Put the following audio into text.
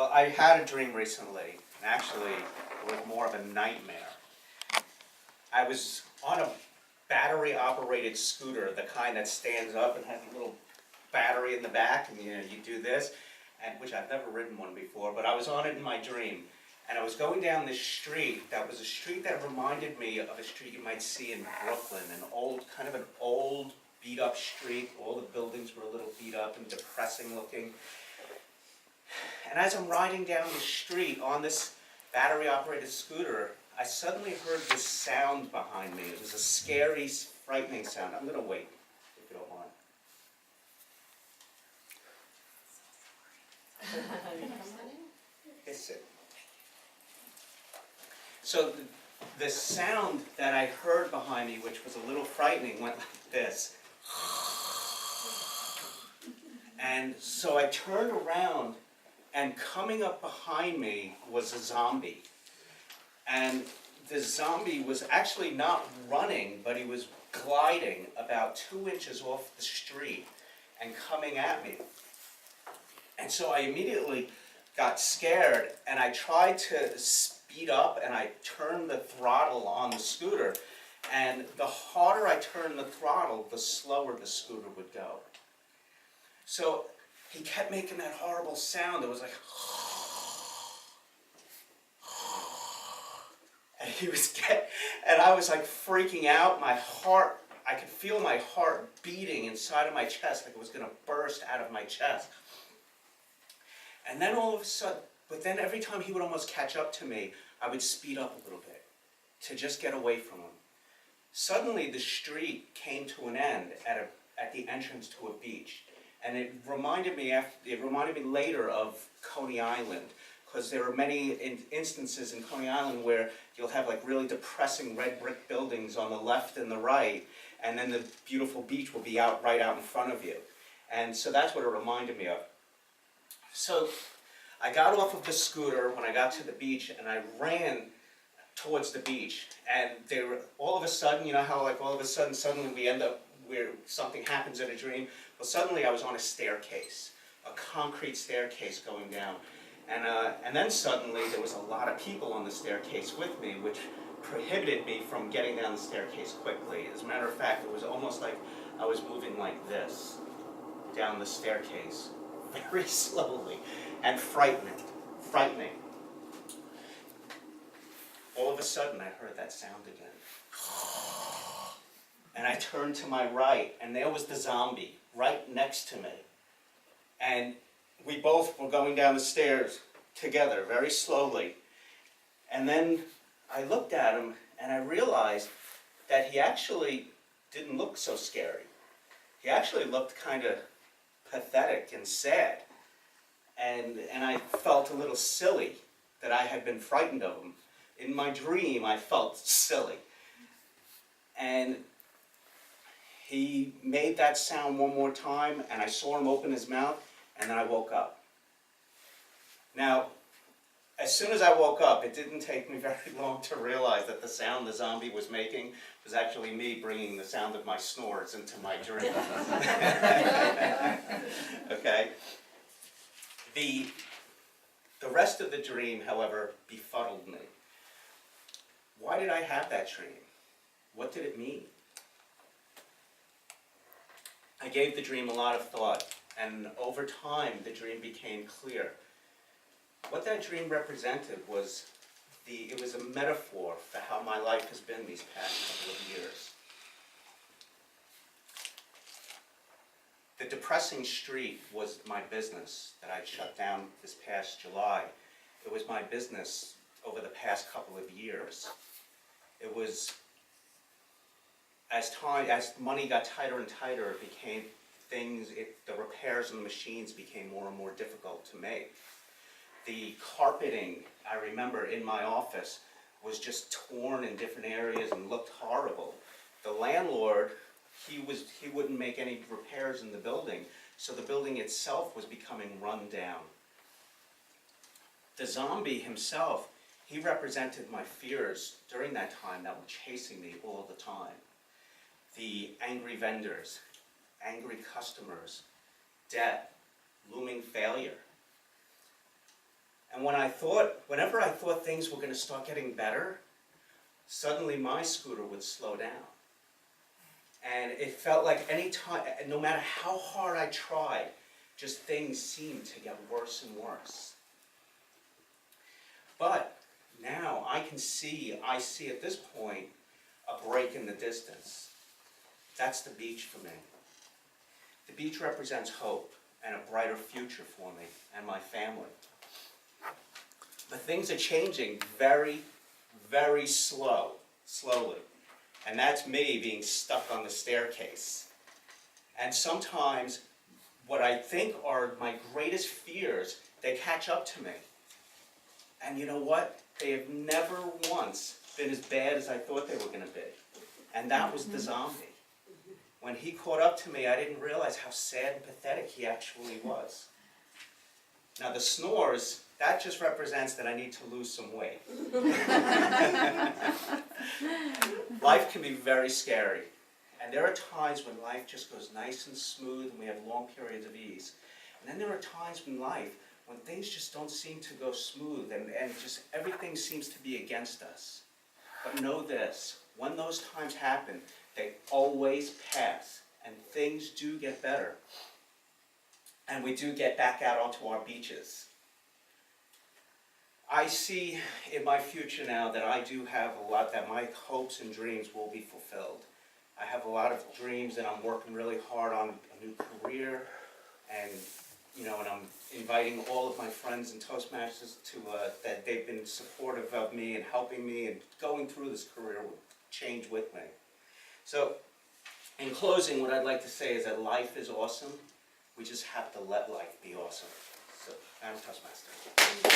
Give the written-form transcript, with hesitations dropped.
Well, I had a dream recently, and actually it was more of a nightmare. I was on a battery-operated scooter, the kind that stands up and has a little battery in the back, and you do this, and which I've never ridden one before, but I was on it in my dream. And I was going down this street that was a street that reminded me of a street you might see in Brooklyn, kind of an old, beat-up street. All the buildings were a little beat up and depressing looking. And as I'm riding down the street on this battery-operated scooter, I suddenly heard this sound behind me. It was a scary, frightening sound. I'm going to wait, if you don't mind. Yes, it. So the sound that I heard behind me, which was a little frightening, went like this. And so I turned around, and coming up behind me was a zombie. And the zombie was actually not running, but he was gliding about 2 inches off the street and coming at me. And so I immediately got scared, and I tried to speed up, and I turned the throttle on the scooter. And the harder I turned the throttle, the slower the scooter would go. So he kept making that horrible sound. It was like, and I was like freaking out. My heart, I could feel my heart beating inside of my chest, like it was going to burst out of my chest. And then all of a sudden, but then every time he would almost catch up to me, I would speed up a little bit to just get away from him. Suddenly, the street came to an end at the entrance to a beach, and it reminded me later of Coney Island, because there are many instances in Coney Island where you'll have like really depressing red brick buildings on the left and the right, and then the beautiful beach will be right out in front of you. And so that's what it reminded me of. So I got off of the scooter when I got to the beach, and I ran towards the beach. And all of a sudden, you know how like all of a sudden suddenly we end up where something happens in a dream? Well, suddenly I was on a staircase, a concrete staircase going down. And then suddenly there was a lot of people on the staircase with me, which prohibited me from getting down the staircase quickly. As a matter of fact, it was almost like I was moving like this down the staircase, very slowly and frightening. All of a sudden I heard that sound again. And I turned to my right, and there was the zombie right next to me. And we both were going down the stairs together, very slowly. And then I looked at him, and I realized that he actually didn't look so scary. He actually looked kind of pathetic and sad. And I felt a little silly that I had been frightened of him. In my dream, I felt silly. And he made that sound one more time, and I saw him open his mouth, and then I woke up. Now, as soon as I woke up, it didn't take me very long to realize that the sound the zombie was making was actually me bringing the sound of my snores into my dream. Okay? The rest of the dream, however, befuddled me. Why did I have that dream? What did it mean? I gave the dream a lot of thought, and over time the dream became clear. What that dream represented was it was a metaphor for how my life has been these past couple of years. The depressing street was my business that I'd shut down this past July. It was my business over the past couple of years. It was, as money got tighter and tighter, it became the repairs and the machines became more and more difficult to make. The carpeting, I remember in my office, was just torn in different areas and looked horrible. The landlord, he wouldn't make any repairs in the building, so the building itself was becoming run down. The zombie himself, he represented my fears during that time that were chasing me all the time. The angry vendors, angry customers, debt, looming failure. And whenever I thought things were going to start getting better, suddenly my scooter would slow down. And it felt like any time, no matter how hard I tried, just things seemed to get worse and worse. But now I see at this point a break in the distance. That's the beach for me. The beach represents hope and a brighter future for me and my family. But things are changing very, very slowly. And that's me being stuck on the staircase. And sometimes what I think are my greatest fears, they catch up to me. And you know what? They have never once been as bad as I thought they were going to be. And that was the zombie. When he caught up to me, I didn't realize how sad and pathetic he actually was. Now the snores, that just represents that I need to lose some weight. Life can be very scary. And there are times when life just goes nice and smooth and we have long periods of ease. And then there are times in life when things just don't seem to go smooth and just everything seems to be against us. But know this, when those times happen, they always pass and things do get better. And we do get back out onto our beaches. I see in my future now that I do have a lot, that my hopes and dreams will be fulfilled. I have a lot of dreams and I'm working really hard on a new career, and I'm inviting all of my friends in Toastmasters to that they've been supportive of me and helping me and going through this career change with me. So, in closing, what I'd like to say is that life is awesome. We just have to let life be awesome. So, I'm Toastmaster.